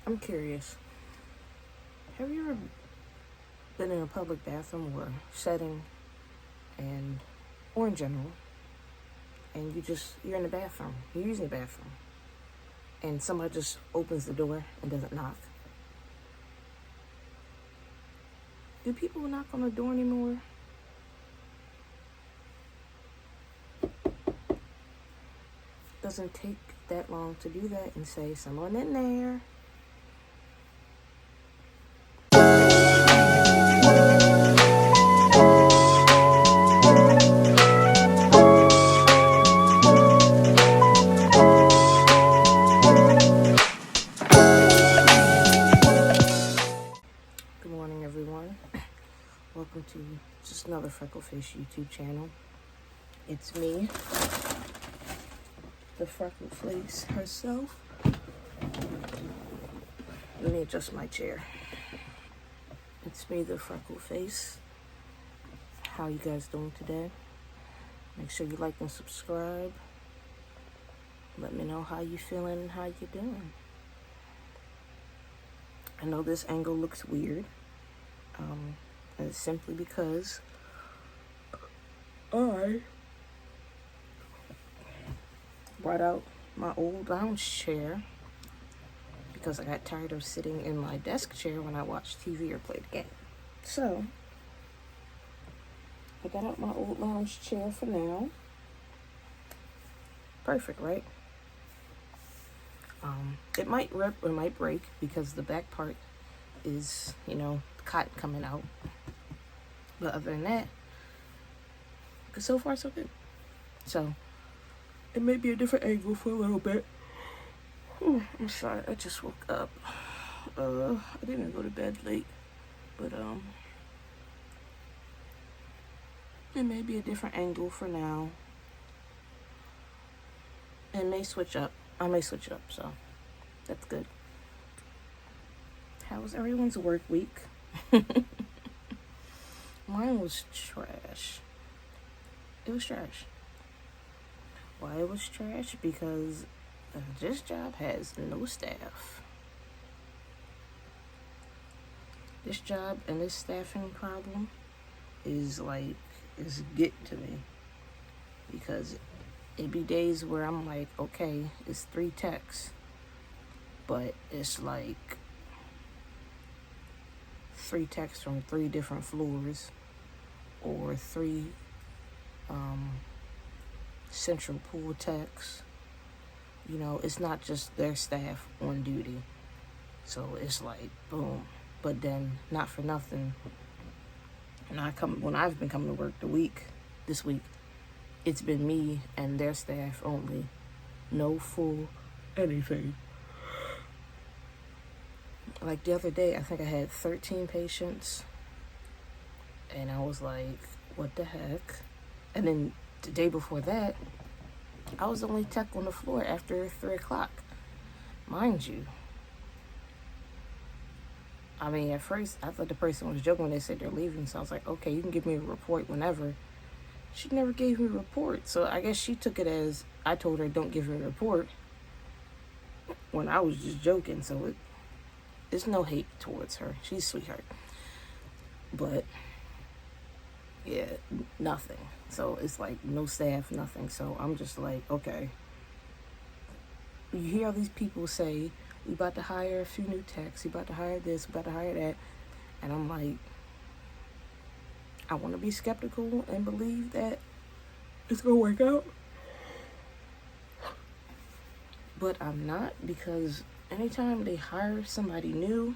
I'm curious. Have you ever been in a public bathroom or setting or in general, and you're in the bathroom, you're using the bathroom, and somebody just opens the door and doesn't knock? Do people knock on the door anymore? Doesn't take that long to do that and say, someone in there. Good morning, everyone. Welcome to just another Freckleface YouTube channel. It's me, the Freckleface herself. Let me adjust my chair. It's me, the Freckleface. How you guys doing today? Make sure you like and subscribe. Let me know how you feeling and how you doing. I know this angle looks weird. And it's simply because I brought out my old lounge chair because I got tired of sitting in my desk chair when I watched TV or played a game. So I got out my old lounge chair for now. Perfect, right? It might rip or might break because the back part is, cotton coming out. But other than that, so far so good. So it may be a different angle for a little bit. Ooh, I'm sorry, I just woke up. I didn't go to bed late, but it may be a different angle for now. It may switch up. I may switch up, so that's good. How was everyone's work week? Mine was trash. It was trash. Why it was trash? Because this job has no staff. This job and this staffing problem is getting to me. Because it be days where I'm like, okay, it's 3 techs, but it's like 3 techs from 3 different floors, or 3 central pool techs. It's not just their staff on duty. So it's like, boom. But then, not for nothing, when I've been coming to work this week, it's been me and their staff only. No full anything. Like the other day, I think I had 13 patients. And I was like, what the heck? And then the day before that, I was the only tech on the floor after 3 o'clock. Mind you. I mean, at first, I thought the person was joking when they said they're leaving. So I was like, okay, you can give me a report whenever. She never gave me a report. So I guess she took it as I told her don't give her a report when I was just joking. So there's no hate towards her. She's a sweetheart. But yeah, nothing. So it's like no staff, nothing. So I'm just like, okay. You hear all these people say, we about to hire a few new techs, we about to hire this, we about to hire that. And I'm like, I want to be skeptical and believe that it's going to work out. But I'm not, because anytime they hire somebody new,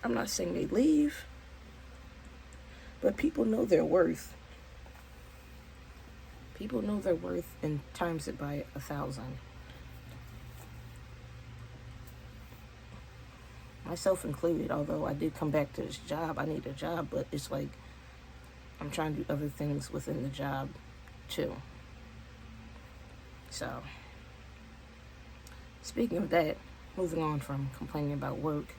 I'm not saying they leave, but people know their worth. People know their worth and times it by 1,000. Myself included, although I did come back to this job, I need a job, but it's like I'm trying to do other things within the job too. So, speaking of that, moving on from complaining about work,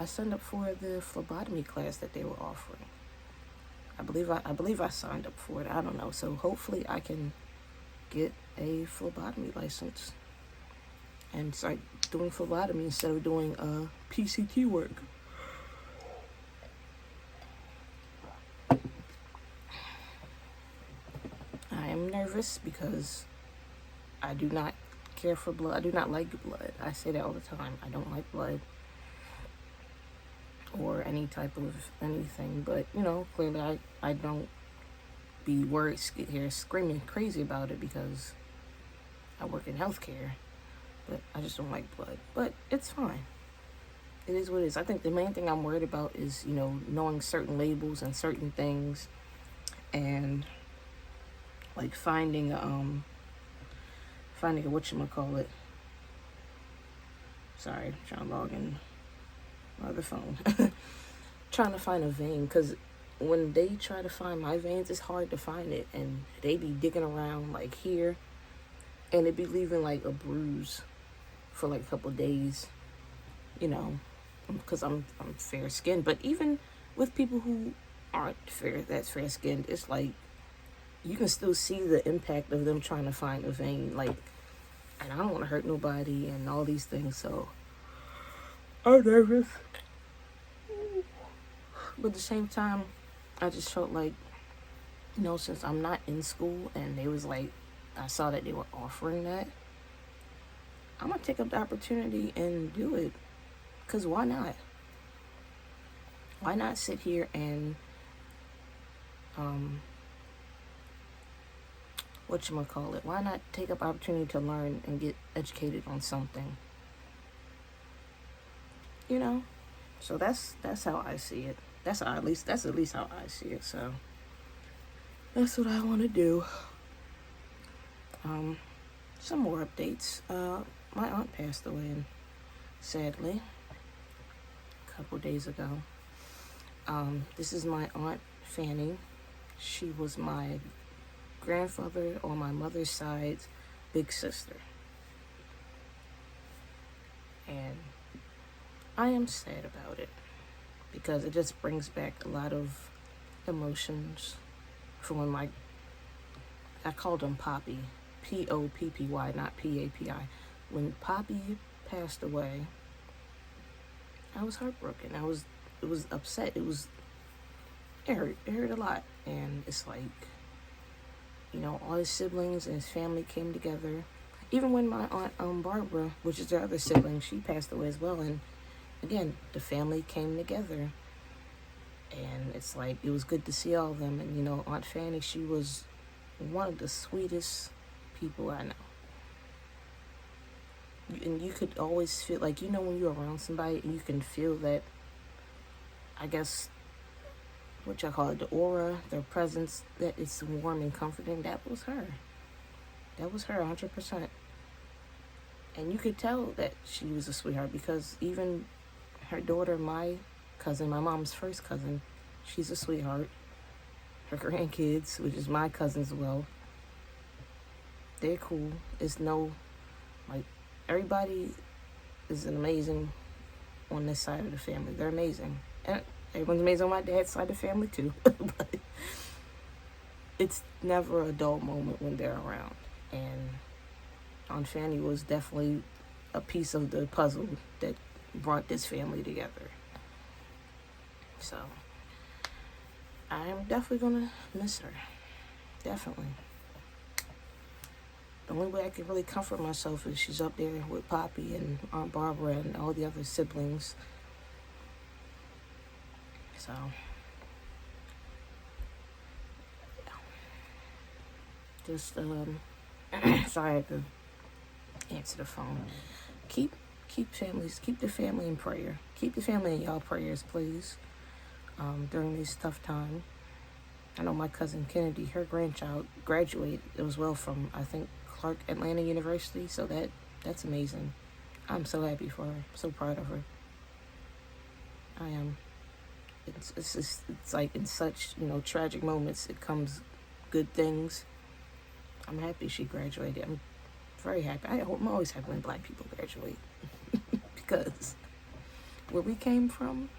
I signed up for the phlebotomy class that they were offering. I believe I signed up for it. I don't know. So hopefully I can get a phlebotomy license and start doing phlebotomy instead of doing PCT work. I am nervous because I do not care for blood. I do not like blood. I say that all the time. I don't like blood or any type of anything. But, clearly I don't be worried here screaming crazy about it because I work in healthcare. But I just don't like blood. But it's fine. It is what it is. I think the main thing I'm worried about is, knowing certain labels and certain things and like finding a whatchamacallit. Sorry, I'm trying to log in my other phone. Trying to find a vein, because when they try to find my veins, it's hard to find it, and they be digging around like here, and it be leaving like a bruise for like a couple of days, because I'm fair skinned. But even with people who aren't fair skinned, it's like you can still see the impact of them trying to find a vein, like, and I don't want to hurt nobody and all these things, so I'm nervous. But at the same time, I just felt like, since I'm not in school and they was like, I saw that they were offering that, I'm going to take up the opportunity and do it. Because why not? Why not sit here and, why not take up opportunity to learn and get educated on something? So that's how I see it. That's at least how I see it. So that's what I want to do. Some more updates. My aunt passed away, sadly, a couple days ago. This is my Aunt Fanny. She was my grandfather on my mother's side's big sister. And I am sad about it because it just brings back a lot of emotions from when I called him Poppy, Poppy, not Papi. When Poppy passed away, I was heartbroken. It was upset. It hurt a lot. And it's like, all his siblings and his family came together. Even when my aunt Barbara, which is their other sibling, she passed away as well. And again, the family came together. And it's like, it was good to see all of them. And, Aunt Fanny, she was one of the sweetest people I know. And you could always feel, like, when you're around somebody and you can feel that, I guess, what y'all call it, the aura, their presence, that it's warm and comforting. That was her. That was her, 100%. And you could tell that she was a sweetheart because even her daughter, my cousin, my mom's first cousin, she's a sweetheart. Her grandkids, which is my cousins as well, they're cool. It's everybody is amazing on this side of the family. They're amazing. And everyone's amazing on my dad's side of the family too. But it's never a dull moment when they're around. And Aunt Fanny was definitely a piece of the puzzle that brought this family together. So I'm definitely gonna miss her. Definitely. The only way I can really comfort myself is she's up there with Poppy and Aunt Barbara and all the other siblings. So, just, sorry I had to answer the phone. Keep the family in prayer. Keep the family in y'all prayers, please, during this tough time. I know my cousin Kennedy, her grandchild, graduated as well from, I think, Clark Atlanta University, so that's amazing. I'm so happy for her, so proud of her. I am. It's like in such, tragic moments, it comes good things. I'm happy she graduated. I'm very happy. I'm always happy when Black people graduate because where we came from,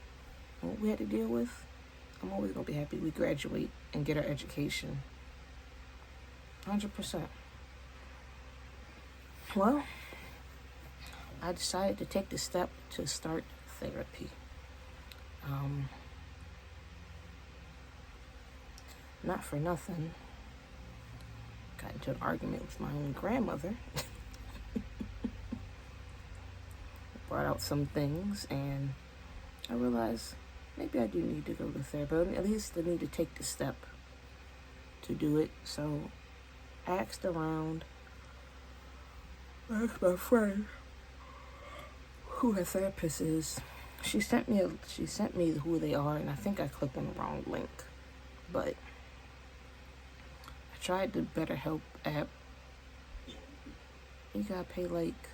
what we had to deal with, I'm always gonna be happy we graduate and get our education. 100%. Well, I decided to take the step to start therapy. Um, Not for nothing, got into an argument with my own grandmother, brought out some things, and I realized maybe I do need to go to therapy. At least I need to take the step to do it. So I asked around. I asked my friend who her therapist is. She sent me who they are, and I think I clicked on the wrong link. But I tried the BetterHelp app. You gotta pay like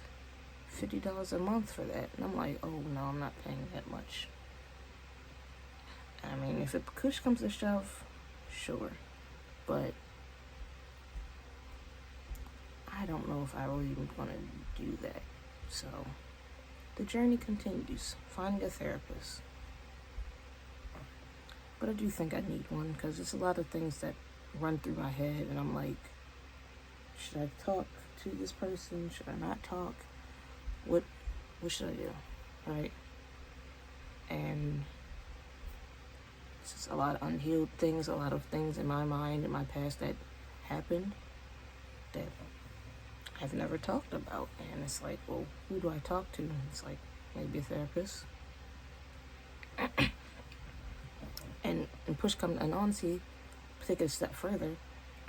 $50 a month for that, and I'm like, oh no, I'm not paying that much. I mean, if it push comes to shove, sure, but I don't know if I really even want to do that. So the journey continues, finding a therapist. But I do think I need one because there's a lot of things that run through my head, and I'm like, should I talk to this person? Should I not talk? What should I do? Right? And it's just a lot of unhealed things, a lot of things in my mind, in my past that happened that I've never talked about. And it's like, well, who do I talk to? It's like, maybe a therapist. and push comes, and honestly, take it a step further,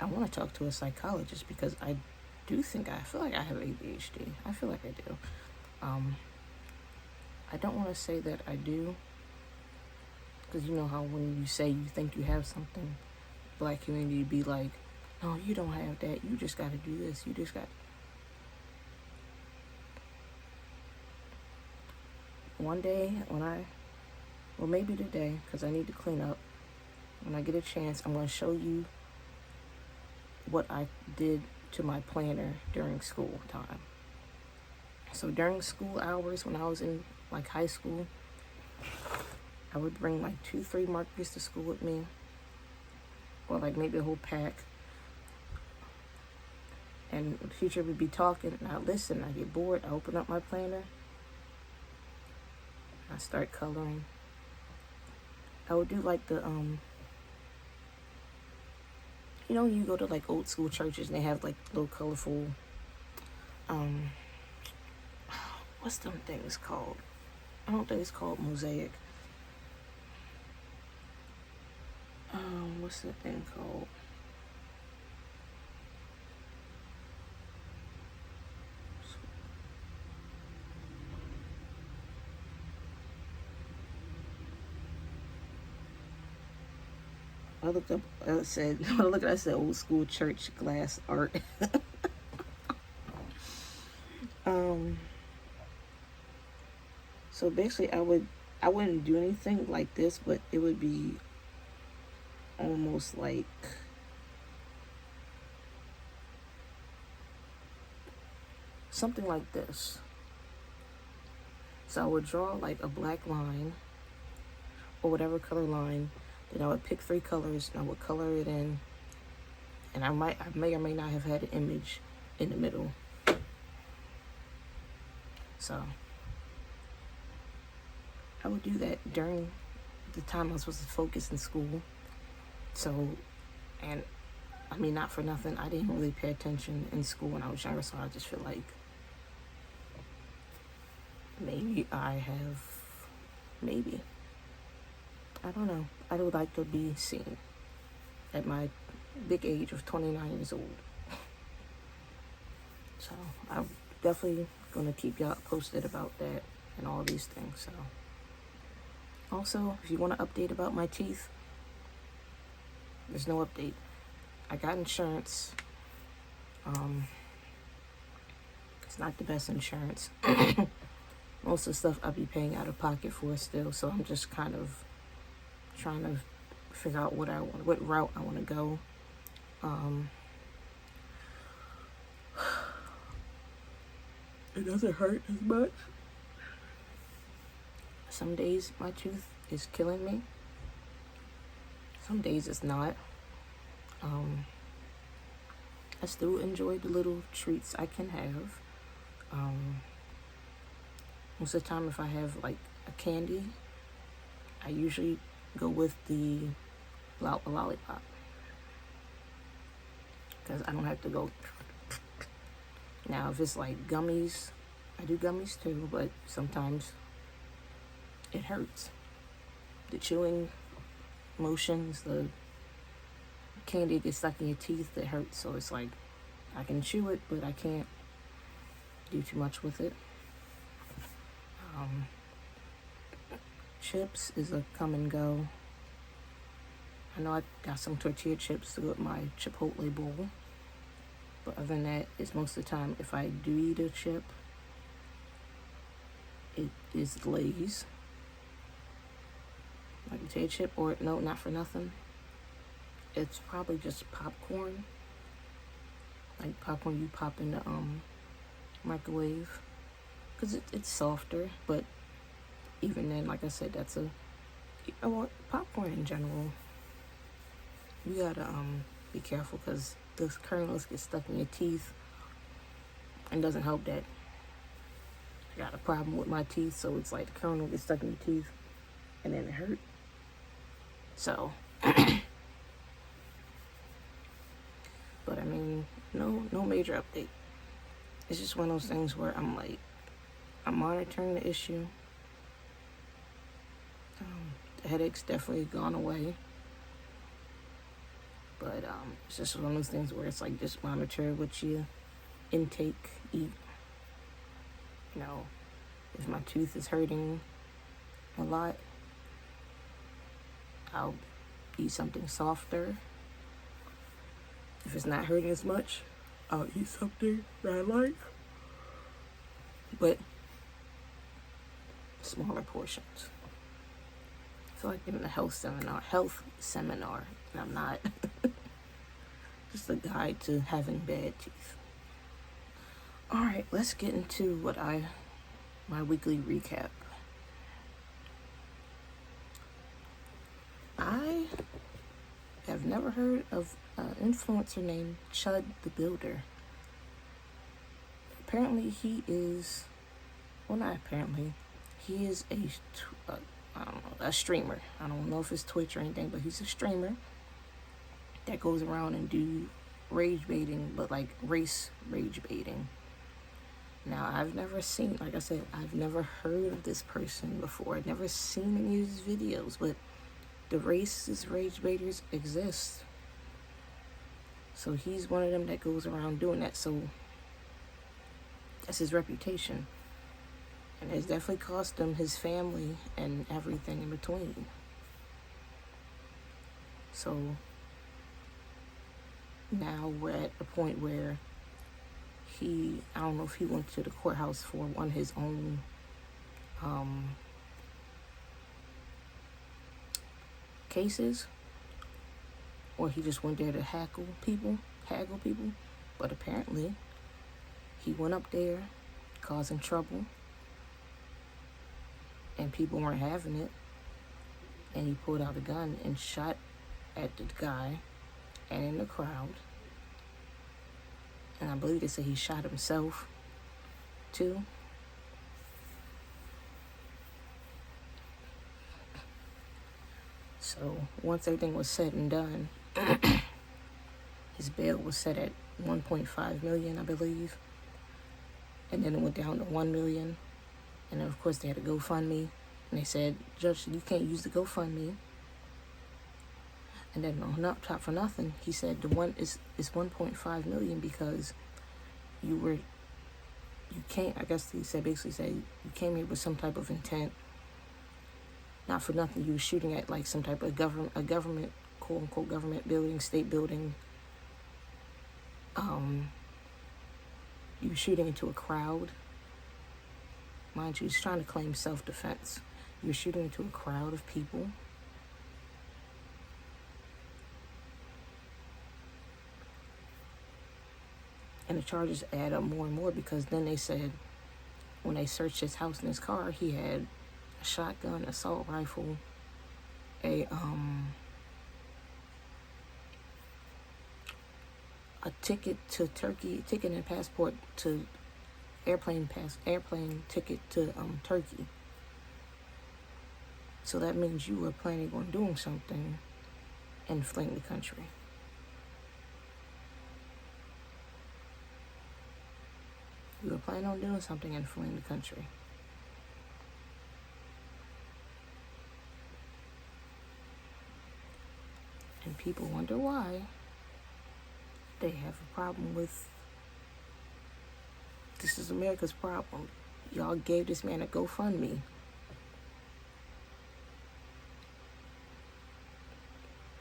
I want to talk to a psychologist because I feel like I have ADHD. I feel like I do. I don't want to say that I do, because you know how when you say you think you have something, black community be like, no, you don't have that. You just got to do this. You just got. One day maybe today, because I need to clean up. When I get a chance, I'm going to show you what I did to my planner during school time. So during school hours, when I was in like high school, I would bring like 2-3 markers to school with me, or like maybe a whole pack. And the teacher would be talking, and I'd listen. I get bored. I open up my planner. I start coloring. I would do like the you go to like old school churches and they have like little colorful what's them things called? I don't think it's called mosaic. What's that thing called? I looked up. I said old school church glass art. So basically, I wouldn't do anything like this, but it would be almost like something like this. So I would draw like a black line or whatever color line. Then I would pick 3 colors and I would color it in. And I may or may not have had an image in the middle. So I would do that during the time I was supposed to focus in school. So, and I mean, not for nothing, I didn't really pay attention in school when I was younger, so I just feel like maybe I don't know. I would like to be seen at my big age of 29 years old. So I'm definitely going to keep y'all posted about that and all these things. So also, if you want to update about my teeth, there's no update. I got insurance. It's not the best insurance. Most of the stuff I'll be paying out of pocket for still, so I'm just kind of trying to figure out what route I want to go. It doesn't hurt as much. Some days my tooth is killing me. Some days it's not. I still enjoy the little treats I can have. Most of the time, if I have like a candy, I usually go with the lollipop, because I don't have to go. Now, if it's like gummies, I do gummies too, but sometimes it hurts. The chewing motions, the candy gets stuck in your teeth, it hurts. So it's like, I can chew it, but I can't do too much with it. Chips is a come and go. I know I got some tortilla chips to go with my Chipotle bowl. But other than that, it's most of the time, if I do eat a chip, it is Lay's. Like a potato chip, or no, not for nothing. It's probably just popcorn. Like popcorn you pop in the microwave. Because it's softer, but even then, like I said, that's popcorn in general. You gotta be careful, because the kernels get stuck in your teeth, and doesn't help that I got a problem with my teeth, so it's like the kernel gets stuck in your teeth, and then it hurt. So, but I mean, no major update. It's just one of those things where I'm monitoring the issue. The headache's definitely gone away. But it's just one of those things where it's like, just monitor what you intake, eat. You know, if my tooth is hurting a lot, I'll eat something softer. If it's not hurting as much, I'll eat something that I like, but smaller portions. I feel like I'm in a health seminar, and I'm not. Just a guide to having bad teeth. All right, let's get into my weekly recap. I have never heard of an influencer named Chud the Builder. Apparently he is, well, not apparently, he is a streamer. I don't know if it's Twitch or anything, but he's a streamer that goes around and do rage baiting, but like race rage baiting. Now, I've never seen, like I said, I've never heard of this person before. I've never seen any of his videos, but the racist rage baiters exist. So he's one of them that goes around doing that. So that's his reputation. And it's definitely cost him his family and everything in between. So now we're at a point where I don't know if he went to the courthouse for one of his own cases, or he just went there to haggle people. But apparently he went up there causing trouble, and people weren't having it, and he pulled out a gun and shot at the guy and in the crowd. And I believe they said he shot himself too. So once everything was said and done, his bail was set at $1.5 million, I believe. And then it went down to $1 million. And then of course they had a GoFundMe. And they said, Judge, you can't use the GoFundMe. And then not top for nothing, he said the one is $1.5 million because you can't, I guess he said, basically said you came here with some type of intent. Not for nothing, you were shooting at like some type of government, quote unquote government building, state building. You were shooting into a crowd. Mind you, he's trying to claim self-defense. You were shooting into a crowd of people. And the charges add up more and more, because then they said when they searched his house and his car, he had a shotgun, assault rifle, a ticket to Turkey, ticket and passport to airplane ticket to Turkey. So that means you were planning on doing something and fleeing the country. You were planning on doing something and fleeing the country. And people wonder why they have a problem with, this is America's problem. Y'all gave this man a GoFundMe.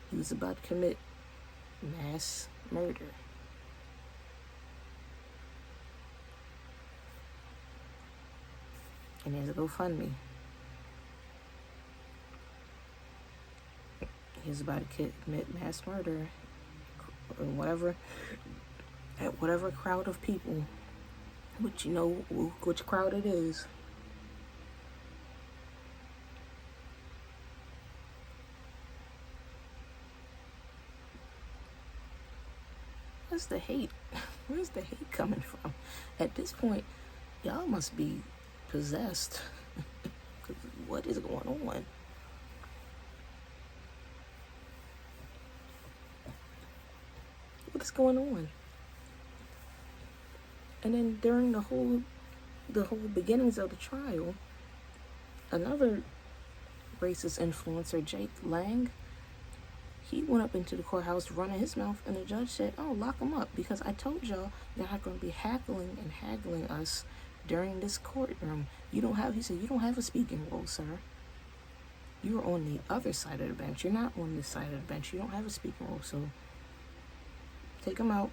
He was about to commit mass murder. And he has a GoFundMe. He was about to commit mass murder or whatever, at whatever crowd of people, which you know which crowd it is. Where's the hate? Where's the hate coming from? At this point, y'all must be possessed. What is going on? What's going on? And then during the whole beginnings of the trial, another racist influencer, Jake Lang, he went up into the courthouse running his mouth, and the judge said, "Oh, lock him up, because I told y'all you're not going to be haggling and haggling us during this courtroom. He said, you don't have a speaking role, sir. You're on the other side of the bench. You're not on this side of the bench. You don't have a speaking role, so take him out."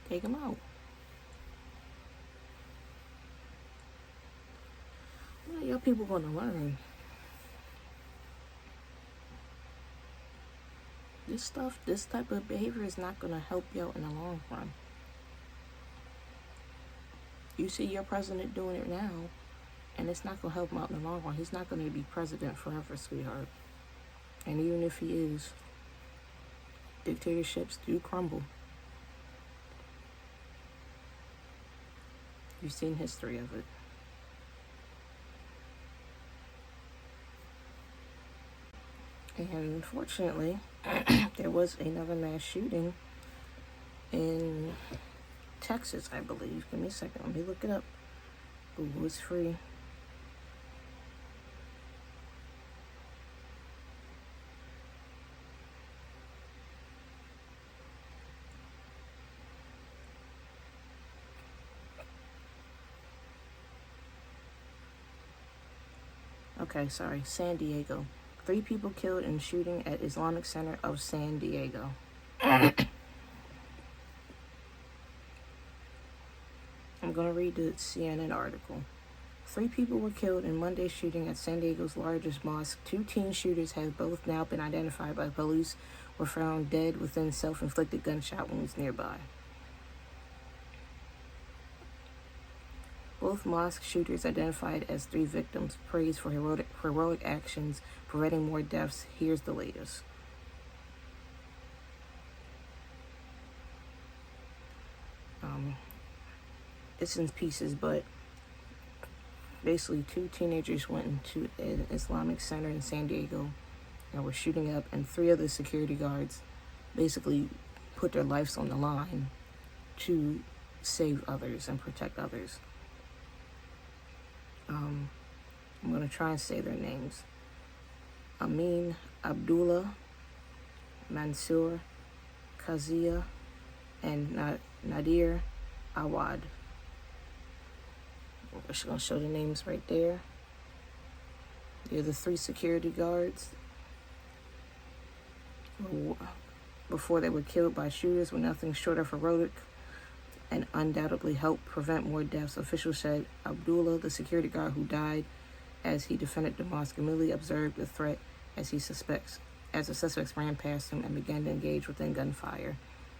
Take him out. What are y'all people gonna learn? This type of behavior is not gonna help y'all in the long run. You see your president doing it now, and it's not gonna help him out in the long run. He's not gonna be president forever, sweetheart. And even if he is, dictatorships do crumble. You've seen history of it. And unfortunately, there was another mass shooting in Texas, I believe. Give me a second. Let me look it up. Google is free. Okay, sorry. San Diego. 3 people killed in shooting at Islamic Center of San Diego. I'm going to read the CNN article. 3 people were killed in Monday's shooting at San Diego's largest mosque. 2 teen shooters have both now been identified by police, were found dead within self-inflicted gunshot wounds nearby. Both mosque shooters, identified as 3 victims, praised for heroic actions, preventing more deaths. Here's the latest. It's in pieces, but basically 2 teenagers went into an Islamic center in San Diego and were shooting up, and 3 other security guards basically put their lives on the line to save others and protect others. I'm going to try and say their names. Amin Abdullah, Mansour Kazia, and Nadir Awad. We're just going to show the names right there. They're the 3 security guards who, before they were killed by shooters, were nothing short of heroic and undoubtedly helped prevent more deaths. Officials said Abdullah, the security guard who died as he defended the mosque, immediately observed the threat as the suspects ran past him and began to engage within gunfire,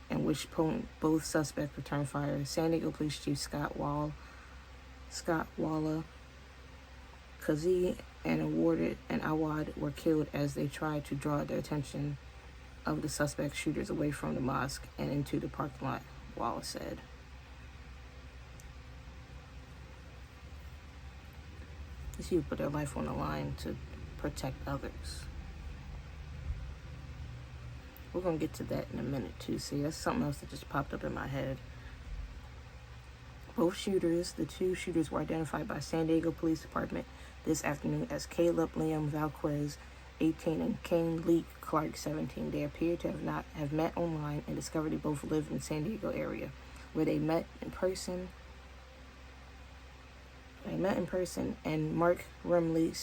in which point both suspects returned fire. San Diego Police Chief Scott Walla Kazi and Awad were killed as they tried to draw the attention of the suspect shooters away from the mosque and into the parking lot, Wallace said. These people put their life on the line to protect others. We're going to get to that in a minute, too. See, that's something else that just popped up in my head. Both shooters, the two shooters, were identified by San Diego Police Department this afternoon as Caleb Liam Valquez, 18, and Kane Lee Clark, 17. They appear to have met online and discovered they both live in the San Diego area, where they met in person. And Mark Rumley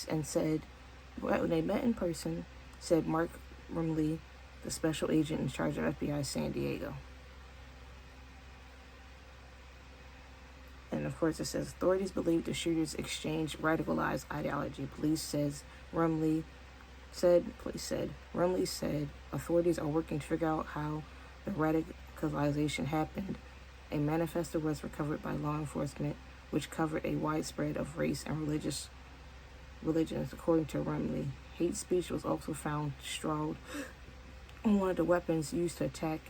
said Mark Rumley, the special agent in charge of FBI San Diego. And of course it says, authorities believe the shooters exchanged radicalized ideology. Police said Rumley said authorities are working to figure out how the radicalization happened. A manifesto was recovered by law enforcement, which covered a wide spread of race and religions. According to Rumley, hate speech was also found strawed on one of the weapons used to attack,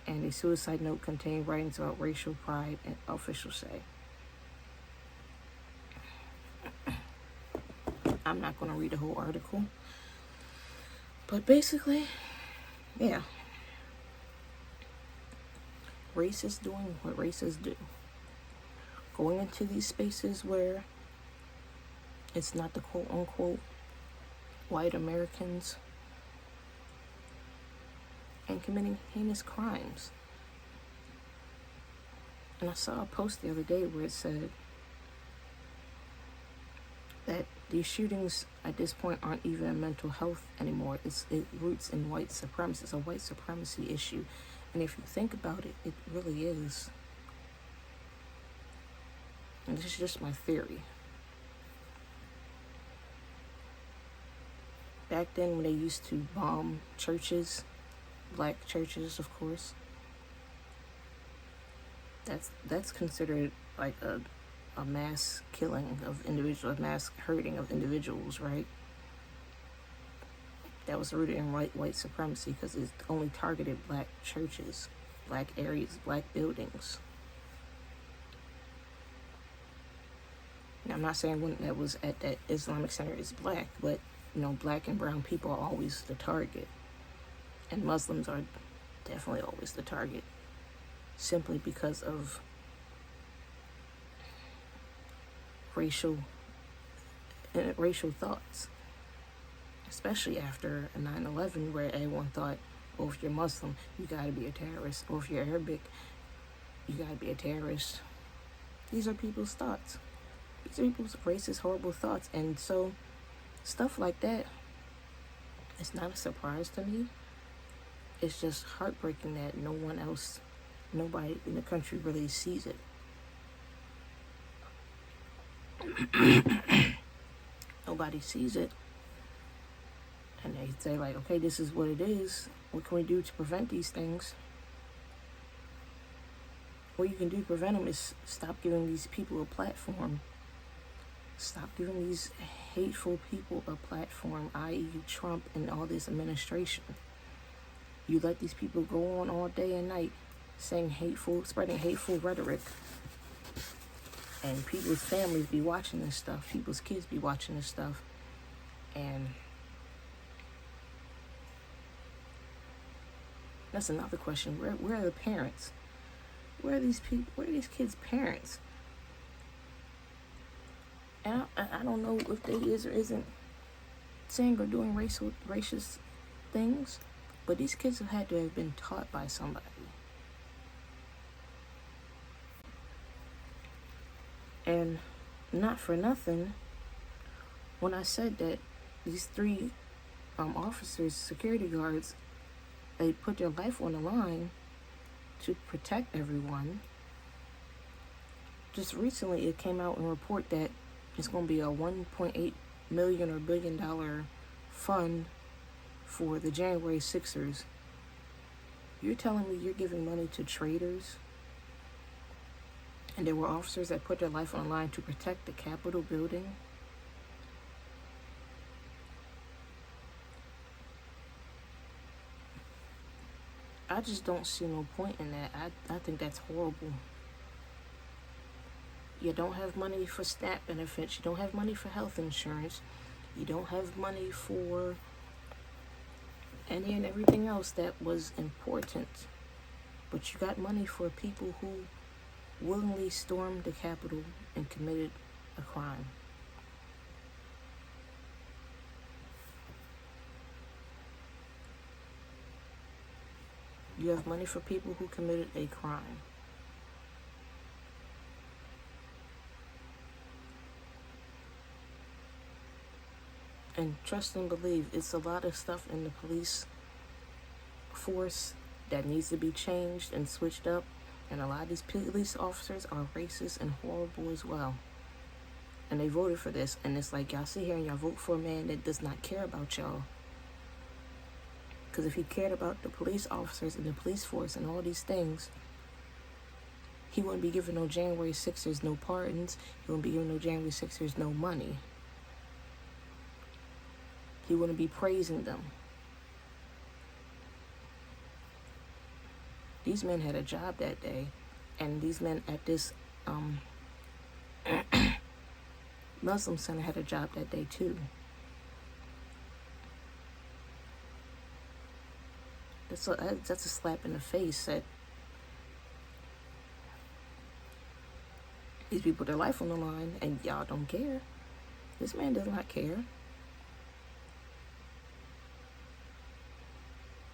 and a suicide note contained writings about racial pride, and officials say. I'm not going to read the whole article, but basically, yeah, racists doing what racists do. Going into these spaces where it's not the quote-unquote white Americans and committing heinous crimes. And I saw a post the other day where it said that these shootings at this point aren't even mental health anymore. It roots in white supremacy. It's a white supremacy issue. And if you think about it, it really is. And this is just my theory. Back then when they used to bomb churches, black churches of course, that's considered like a mass killing of individuals, a mass hurting of individuals, right? That was rooted in white supremacy because it only targeted black churches, black areas, black buildings. Now, I'm not saying one that was at that Islamic center is black, but, black and brown people are always the target. And Muslims are definitely always the target, simply because of racial thoughts. Especially after 9/11, where everyone thought, oh, if you're Muslim, you gotta be a terrorist. Or if you're Arabic, you gotta be a terrorist. These are people's thoughts. These are people's racist, horrible thoughts. And so, stuff like that, it's not a surprise to me. It's just heartbreaking that nobody in the country really sees it. Nobody sees it. And they say, like, okay, this is what it is. What can we do to prevent these things? What you can do to prevent them is stop giving these people a platform. Stop giving these hateful people a platform, i.e. Trump and all this administration. You let these people go on all day and night spreading hateful rhetoric. And people's families be watching this stuff. People's kids be watching this stuff. And that's another question. Where are the parents? Where are these people? Where are these kids' parents? And I don't know if they is or isn't saying or doing racist things, but these kids have had to have been taught by somebody. And not for nothing, when I said that these three officers, security guards, they put their life on the line to protect everyone. Just recently, it came out in a report that it's going to be a $1.8 million or $1 billion fund for the January 6ers. You're telling me you're giving money to traitors? And there were officers that put their life on the line to protect the Capitol building? I just don't see no point in that. I think that's horrible. You don't have money for SNAP benefits. You don't have money for health insurance. You don't have money for any and everything else that was important. But you got money for people who willingly stormed the Capitol and committed a crime. You have money for people who committed a crime. And trust and believe, it's a lot of stuff in the police force that needs to be changed and switched up. And a lot of these police officers are racist and horrible as well. And they voted for this. And it's like, y'all sit here and y'all vote for a man that does not care about y'all. Because if he cared about the police officers and the police force and all these things, he wouldn't be giving no January 6ers no pardons. He wouldn't be giving no January 6ers no money. He wouldn't be praising them. These men had a job that day, and these men at this Muslim center had a job that day too. That's a slap in the face that these people, their life on the line, and y'all don't care. This man does not care.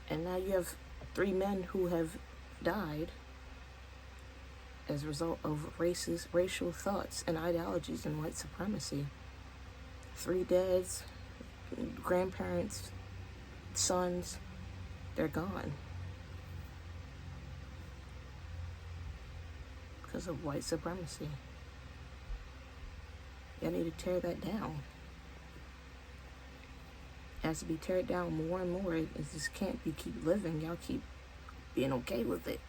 And now you have 3 men who have died as a result of racial thoughts and ideologies and white supremacy. 3 dads, grandparents, sons, they're gone because of white supremacy. Y'all need to tear that down. It has to be teared down more and more. It just can't be keep living. Y'all keep being okay with it.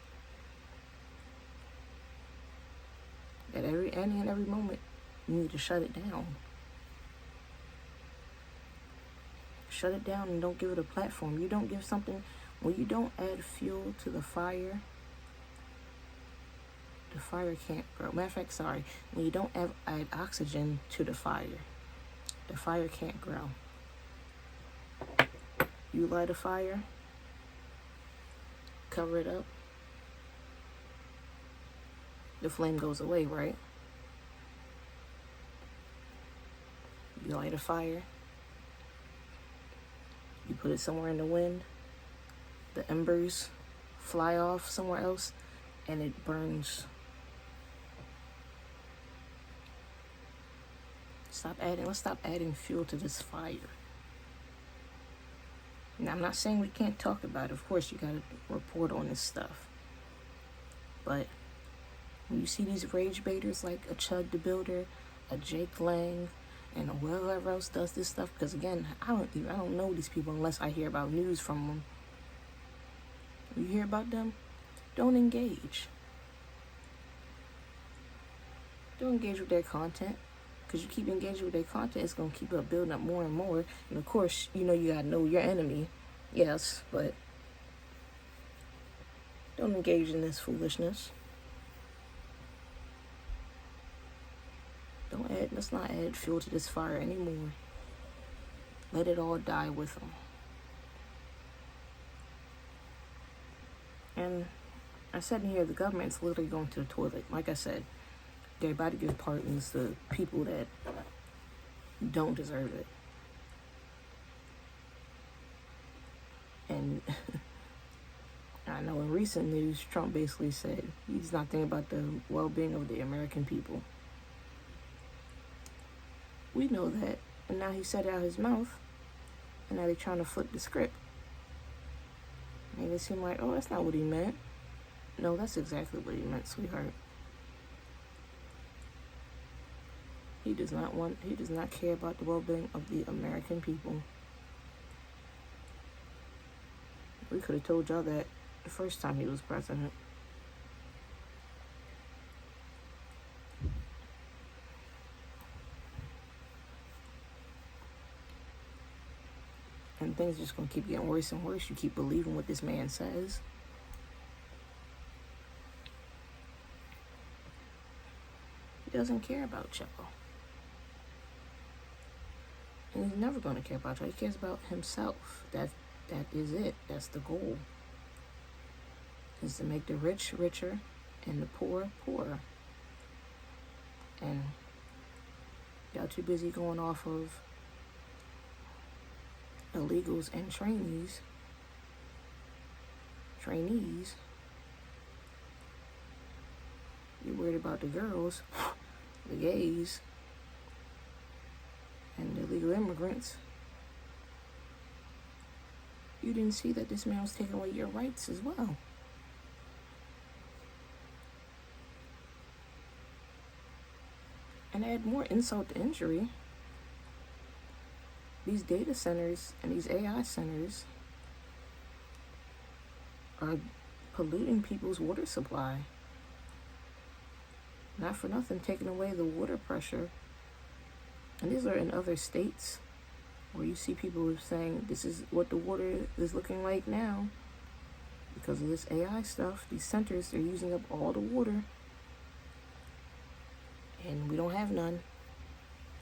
At any and every moment, you need to shut it down. Shut it down and don't give it a platform. You don't give something, when you don't add fuel to the fire can't grow. Matter of fact, when you don't add oxygen to the fire can't grow. You light a fire, cover it up, the flame goes away, right? You light a fire, you put it somewhere in the wind, the embers fly off somewhere else, and it burns. Let's stop adding fuel to this fire. Now, I'm not saying we can't talk about it. Of course, you gotta report on this stuff. But when you see these rage baiters like a Chud the Builder, a Jake Lang, and whoever else does this stuff, because again, I don't know these people unless I hear about news from them. You hear about them? Don't engage. Don't engage with their content. Because you keep engaging with their content, it's going to keep building up more and more. And of course, you got to know your enemy. Yes, but don't engage in this foolishness. Let's not add fuel to this fire anymore. Let it all die with them. And I said in here, the government's literally going to the toilet. Like I said, they're about to give pardons to people that don't deserve it. And I know in recent news, Trump basically said he's not thinking about the well-being of the American people. We know that, and now he said it out his mouth, and now they're trying to flip the script. Made it seem like, oh, that's not what he meant. No, that's exactly what he meant, sweetheart. He does not care about the well-being of the American people. We could have told y'all that the first time he was president. And things are just going to keep getting worse and worse. You keep believing what this man says. He doesn't care about y'all. And he's never going to care about y'all. He cares about himself. That is it. That's the goal. Is to make the rich richer and the poor poorer. And y'all too busy going off of illegals and trainees. You're worried about the girls, the gays, and the illegal immigrants. You didn't see that this man was taking away your rights as well. And add more insult to injury. These data centers and these AI centers are polluting people's water supply. Not for nothing, taking away the water pressure. And these are in other states where you see people saying this is what the water is looking like now. Because of this AI stuff, these centers, they're using up all the water. And we don't have none.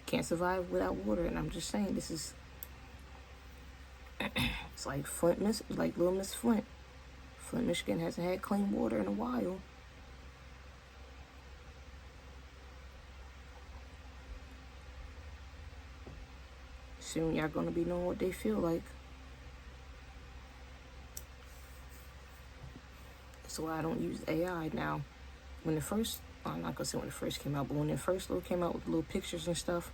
Can't survive without water. And I'm just saying, this is... it's like like Little Miss Flint. Flint, Michigan hasn't had clean water in a while. Soon y'all gonna be knowing what they feel like. That's why I don't use AI now. When it first, I'm not gonna say when it first came out, but when it first came out with little pictures and stuff,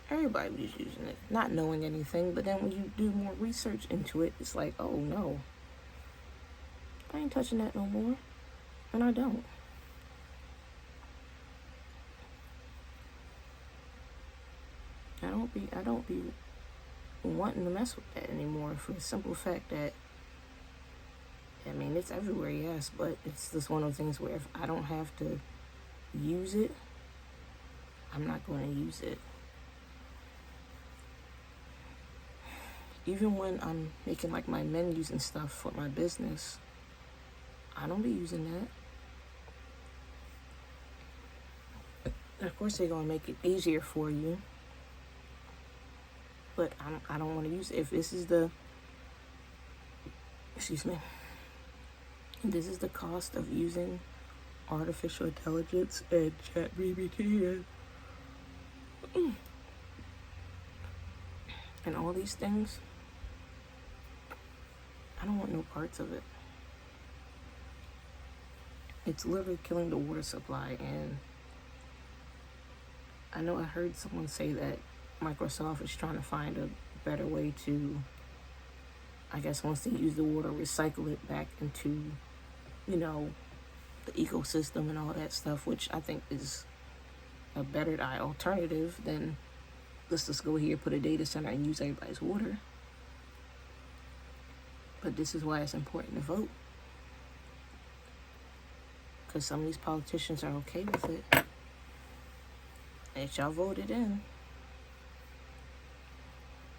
everybody was using it, not knowing anything. But then when you do more research into it, it's like, oh no, I ain't touching that no more, and I don't. I don't be wanting to mess with that anymore, for the simple fact that, I mean, it's everywhere, yes, but it's just one of those things where if I don't have to use it, I'm not going to use it. Even when I'm making like my menus and stuff for my business, I don't be using that. And of course, they're going to make it easier for you. But I don't want to use it. If this is the, excuse me, this is the cost of using artificial intelligence and ChatGPT and all these things, I don't want no parts of it. It's literally killing the water supply. And I know I heard someone say that Microsoft is trying to find a better way to, I guess once they use the water, recycle it back into, you know, the ecosystem and all that stuff, which I think is a better alternative than let's just go here, put a data center and use everybody's water. But this is why it's important to vote. Because some of these politicians are okay with it. That y'all voted in.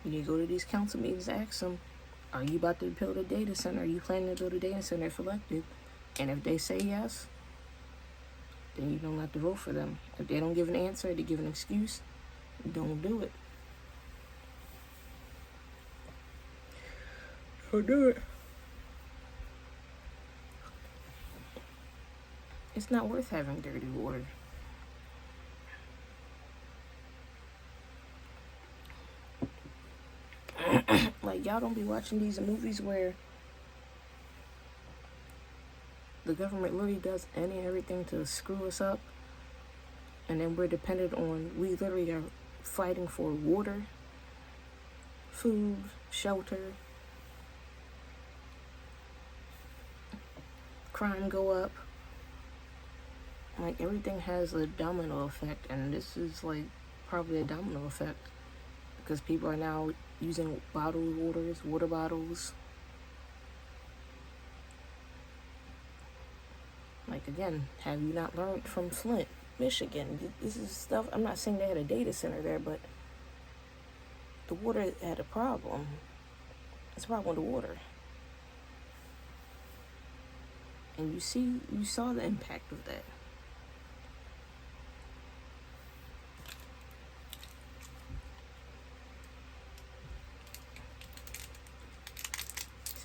When you go to these council meetings, ask them, are you about to build a data center? Are you planning to build a data center if elected? And if they say yes, then you don't have to vote for them. If they don't give an answer, they give an excuse, don't do it. Don't do it. It's not worth having dirty water. Like, y'all don't be watching these movies where the government literally does any and everything to screw us up, and then we're dependent on, we literally are fighting for water, food, shelter, crime go up. Like, everything has a domino effect, and this is like probably a domino effect because people are now using bottled waters, water bottles. Like, again, have you not learned from Flint, Michigan? This is stuff, I'm not saying they had a data center there, but the water had a problem. It's a problem with the water. And you saw the impact of that.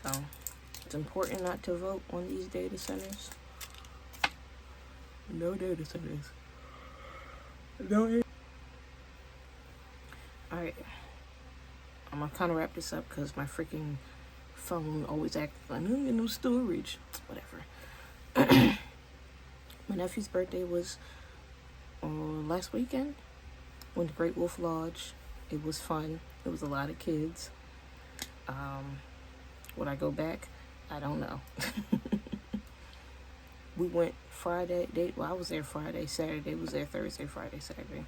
So it's important not to vote on these data centers. No data centers. No. Alright. I'm gonna kind of wrap this up because my freaking phone always acts like, I don't get no storage. Whatever. My nephew's birthday was last weekend. Went to Great Wolf Lodge. It was fun. It was a lot of kids. Would I go back? I don't know. We went Friday. I was there Friday. Saturday was there Thursday, Friday, Saturday.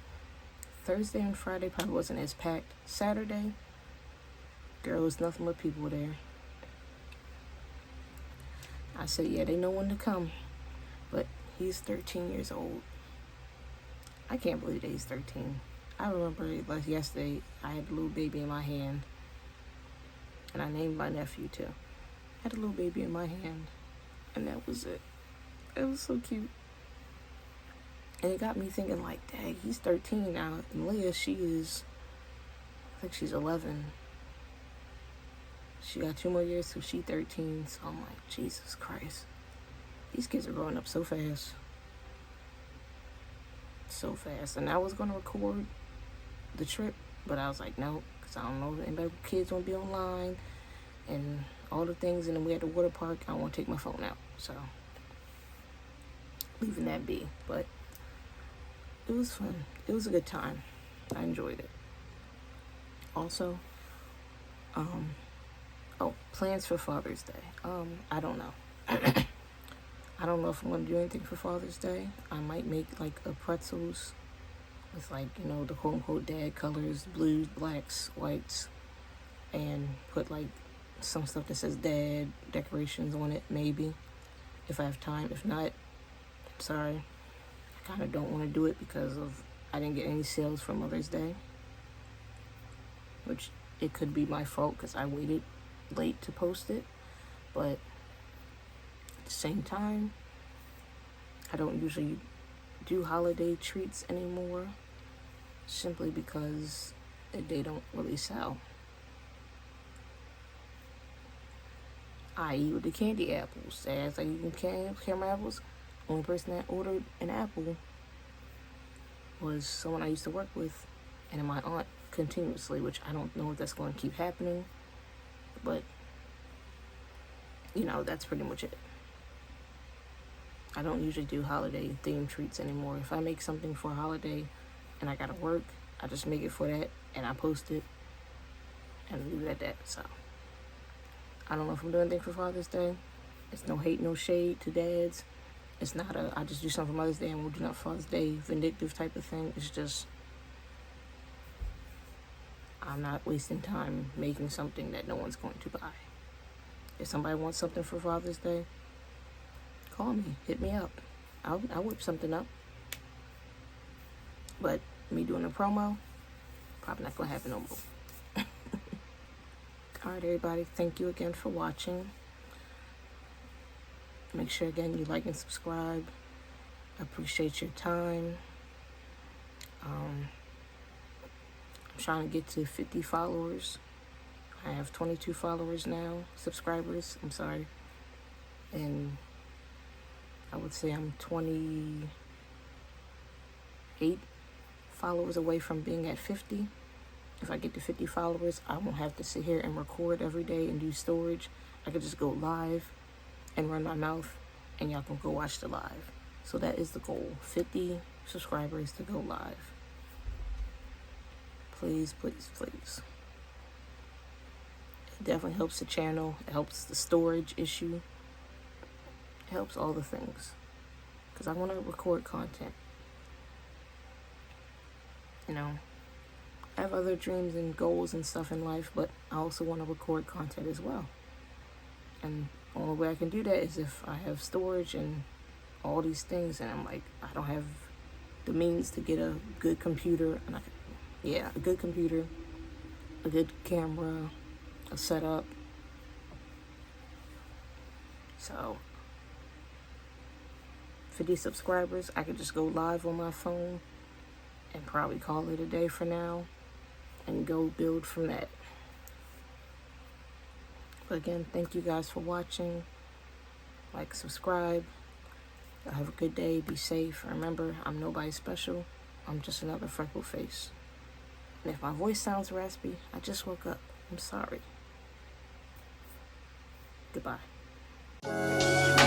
Thursday and Friday probably wasn't as packed. Saturday, girl, was nothing but people there. I said, yeah, they know when to come. But he's 13 years old. I can't believe that he's 13. I remember like yesterday, I had a little baby in my hand. And I named my nephew too. I had a little baby in my hand. And that was it. It was so cute. And it got me thinking like, dang, he's 13 now. And Leah, I think she's 11. She got 2 more years till she's 13. So I'm like, Jesus Christ. These kids are growing up so fast. So fast. And I was going to record the trip, but I was like, no, because I don't know if anybody with kids want to be online and all the things. And then we had the water park. I don't want to take my phone out. So leaving that be. But it was fun. It was a good time. I enjoyed it. Also, plans for Father's Day. I don't know. I don't know if I'm going to do anything for Father's Day. I might make like a pretzels with like, the quote unquote dad colors, blues, blacks, whites, and put like some stuff that says dad decorations on it, maybe, if I have time. If not, I'm sorry. I kind of don't want to do it because I didn't get any sales for Mother's Day, which it could be my fault because I waited late to post it. But at the same time, I don't usually do holiday treats anymore simply because they don't really sell. I.e. with the candy apples. As like, you can caramel apples. Only person that ordered an apple was someone I used to work with, and then my aunt continuously, which I don't know if that's going to keep happening, but that's pretty much it. I don't usually do holiday themed treats anymore. If I make something for a holiday and I gotta work, I just make it for that and I post it and leave it at that. So I don't know if I'm doing anything for Father's Day. It's no hate, no shade to dads. It's not I just do something for Mother's Day and we'll do not Father's Day vindictive type of thing. It's just I'm not wasting time making something that no one's going to buy. If somebody wants something for Father's Day, call me, hit me up. I'll whip something up. But me doing a promo, probably not gonna happen no more. Alright, everybody, thank you again for watching. Make sure again you like and subscribe. I appreciate your time. I'm trying to get to 50 followers. I have 22 followers now, subscribers, I'm sorry. And I would say I'm 28 followers away from being at 50. If I get to 50 followers, I won't have to sit here and record every day and do storage. I could just go live and run my mouth, and y'all can go watch the live. So that is the goal, 50 subscribers to go live. Please, please, please. It definitely helps the channel. It helps the storage issue. It helps all the things. Because I want to record content. I have other dreams and goals and stuff in life, but I also want to record content as well. And the only way I can do that is if I have storage and all these things, and I'm like, I don't have the means to get a good computer, and a good computer, a good camera, a setup. So 50 subscribers, I could just go live on my phone and probably call it a day for now and go build from that. Again, thank you guys for watching. Like, subscribe. Have a good day. Be safe. Remember, I'm nobody special. I'm just another freckle face. And if my voice sounds raspy, I just woke up. I'm sorry. Goodbye.